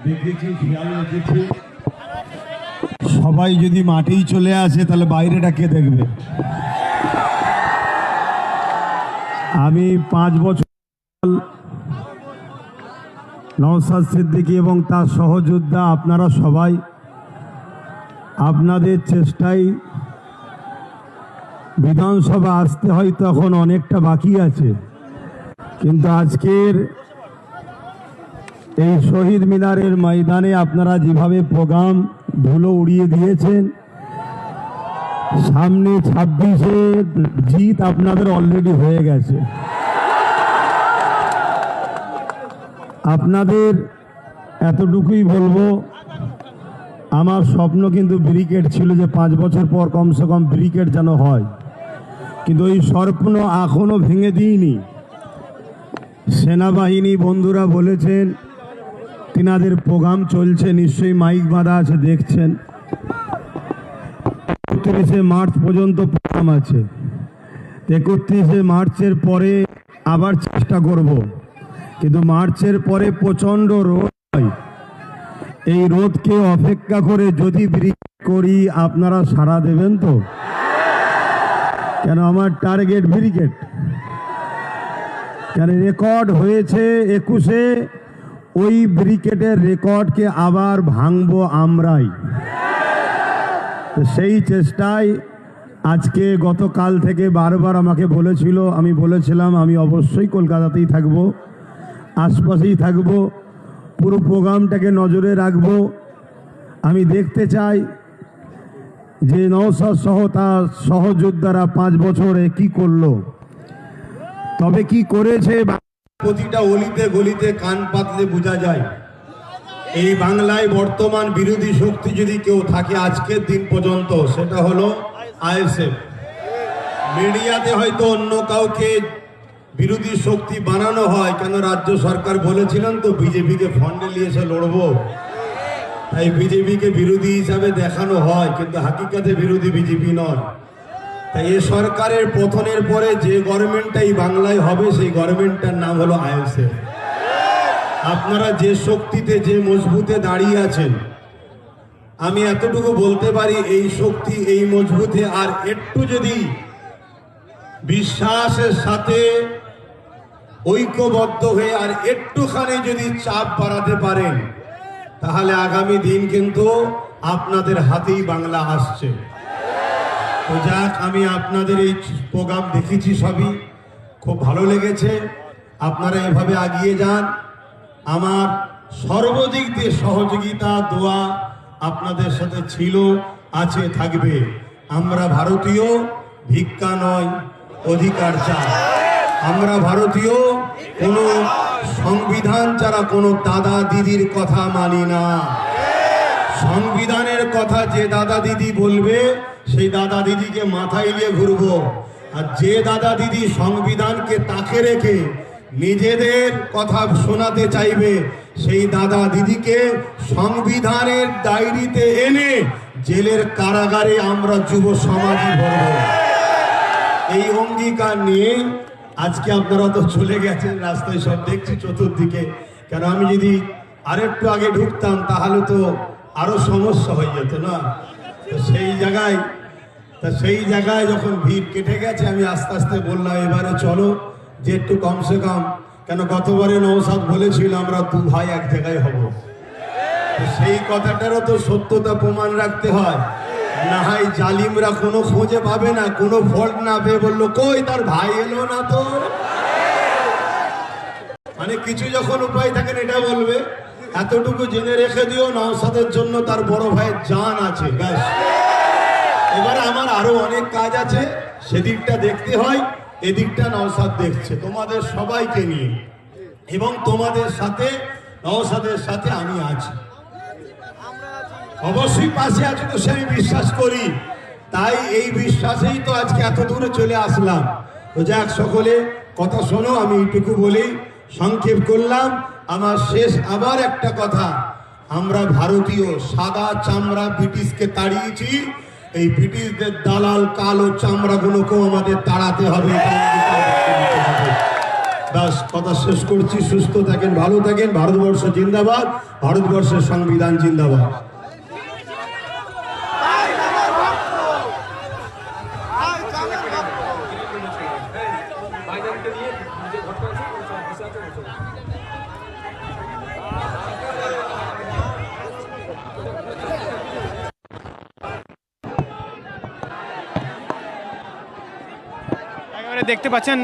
দেখেছি, খেয়াল রেখেছি, সবাই যদি মাঠেই চলে আসে তাহলে বাইরেটা কে দেখবে? আমি 5 বছর নওশাদ সিদ্দিকী এবং তার সহযোদ্ধা আপনারা সবাই আপনাদের চেষ্টায় বিধানসভা আসতে হয়তো এখন অনেকটা বাকি আছে, কিন্তু আজকের এই শহীদ মিনারের ময়দানে আপনারা যেভাবে প্রোগ্রাম ধুলো উড়িয়ে দিয়েছেন, সামনে 26-এ জিত আপনাদের অলরেডি হয়ে গেছে। আপনাদের এতটুকুই বলবো, আমার স্বপ্ন কিন্তু ব্রিগেড ছিল যে 5 বছর পর কমসে কম ব্রিগেড যেন হয়, কিন্তু ওই স্বপ্ন এখনো ভেঙে দিইনি। সেনাবাহিনী বন্ধুরা বলেছেন তিনাদের প্রোগ্রাম চলছে, নিশ্চয়ই মাইক বাঁধা আছে, দেখছেন। 31শে মার্চ পর্যন্ত প্রোগ্রাম আছে। 31শে মার্চের পরে আবার চেষ্টা করব, কিন্তু মার্চের পরে প্রচণ্ড রোদ হয়। এই রোদকে অপেক্ষা করে যদি ব্রিগেড করি আপনারা সাড়া দেবেন তো? কেন আমার টার্গেট ব্রিগেড। কেন রেকর্ড হয়েছে 21-এ, ওই ব্রিগেডের রেকর্ডকে আবার ভাঙবো আমরাই। সেই চেষ্টায় আজকে গতকাল থেকে বারবার আমাকে বলেছিল, আমি বলেছিলাম আমি অবশ্যই কলকাতাতেই থাকবো, আশপাশেই থাকবো, পুরো প্রোগ্রামটাকে নজরে রাখবো। আমি দেখতে চাই যে নওশাদ সহ তার সহযোদ্ধারা 5 বছরে কি করলো, তবে কি করেছে প্রতিটা অলিতে গলিতে কান পাতলে বোঝা যায়। এই বাংলায় বর্তমান বিরোধী শক্তি যদি কেউ থাকে আজকের দিন পর্যন্ত, সেটা হলো আইএসএফ। মিডিয়াতে হয়তো অন্য কাউকে বিরোধী শক্তি বানানো হয়, কেন রাজ্য সরকার বলেছিলেন তো বিজেপিকে ফন্ডে নিয়ে এসে লড়বো, তাই বিজেপিকে বিরোধী হিসাবে দেখানো হয়, কিন্তু হাকিকাতে বিরোধী বিজেপি নয়। তাই এ সরকারের পতনের পরে যে গভর্নমেন্টটাই বাংলায় হবে সেই গভর্নমেন্টটার নাম হলো আইএসএফ। আপনারা যে শক্তিতে যে মজবুতে দাঁড়িয়ে আছেন, আমি এতটুকু বলতে পারি এই শক্তি এই মজবুতে আর একটু যদি বিশ্বাসের সাথে ঐক্যবদ্ধ হয়ে আর একটুখানি যদি চাপ বাড়াতে পারেন, তাহলে আগামী দিন কিন্তু আপনাদের হাতেই বাংলা আসছে। তো যাক, আমি আপনাদের এই প্রোগ্রাম দেখেছি, সবই খুব ভালো লেগেছে। আপনারা এভাবে এগিয়ে যান। আমার সর্বদিক দিয়ে সহযোগিতা দোয়া আপনাদের সাথে ছিল, আছে, থাকবে। আমরা ভারতীয়, ভিক্ষা নয়, অধিকার চাই। আমরা ভারতীয়, কোনো সংবিধান ছাড়া কোনো দাদা দিদির কথা মানি না। সংবিধানের কথা যে দাদা দিদি বলবে সেই দাদা দিদিকে মাথায় নিয়ে ঘুরবো, আর যে দাদা দিদি সংবিধানকে তাকে রেখে নিজেদের কথা শোনাতে চাইবে সেই দাদা দিদিকে সংবিধানের ডায়েরিতে এনে জেলের কারাগারে আমরা যুব সমাজই ভরব। এই অঙ্গীকার নিয়ে আজকে আপনারা তো চলে গেছেন, রাস্তায় সব দেখছি চতুর্দিকে। কেন আমি যদি আরেকটু আগে ঢুকতাম তাহলে তো আরো সমস্যা হয়ে যেত না। সেই জায়গায় যখন ভিড় কেটে গেছে, আমি আস্তে আস্তে বললাম এবারে চলো যে একটু কমসে কম, কেন গতবারে নওশাদ বলেছিল আমরা 2 ভাই এক জায়গায় হব, সেই কথাটারও তো সত্যতা প্রমাণ রাখতে হয়। না হয় জালিমরা কোনো খোঁজে পাবে না, কোনো ফল্ট না পেয়ে বললো কই তার ভাই এলো না তো, মানে কিছু যখন উপায় থাকেন এটা বলবে। এতটুকু জেনে রেখে দিও নওশাদের জন্য তার বড় ভাইয়ের জান আছে, ব্যাস। এবারে আমার আরো অনেক কাজ আছে, সেদিকটা দেখতে হয়, এদিকটা নওশাদ দেখছে তোমাদের সবাইকে নিয়ে, এবং তোমাদের সাথে নওশাদের সাথে আমি আছি, অবশ্যই পাশে আছি, তো সে আমি বিশ্বাস করি। তাই এই বিশ্বাসেই তো আজকে এত দূরে চলে আসলাম। তো যাক, সকলে কথা শোনো, আমি এইটুকু বলি, সংক্ষেপ করলাম। আমার শেষ আবার একটা কথা, আমরা ভারতীয়, সাদা চামড়া ব্রিটিশকে তাড়িয়েছি, এই ব্রিটিশদের দালাল কালো চামড়াগুলোকেও আমাদের তাড়াতে হবে। ব্যাস কথা শেষ করছি। সুস্থ থাকেন, ভালো থাকেন। ভারতবর্ষ জিন্দাবাদ, ভারতবর্ষের সংবিধান জিন্দাবাদ। একেবারে দেখতে পাচ্ছেন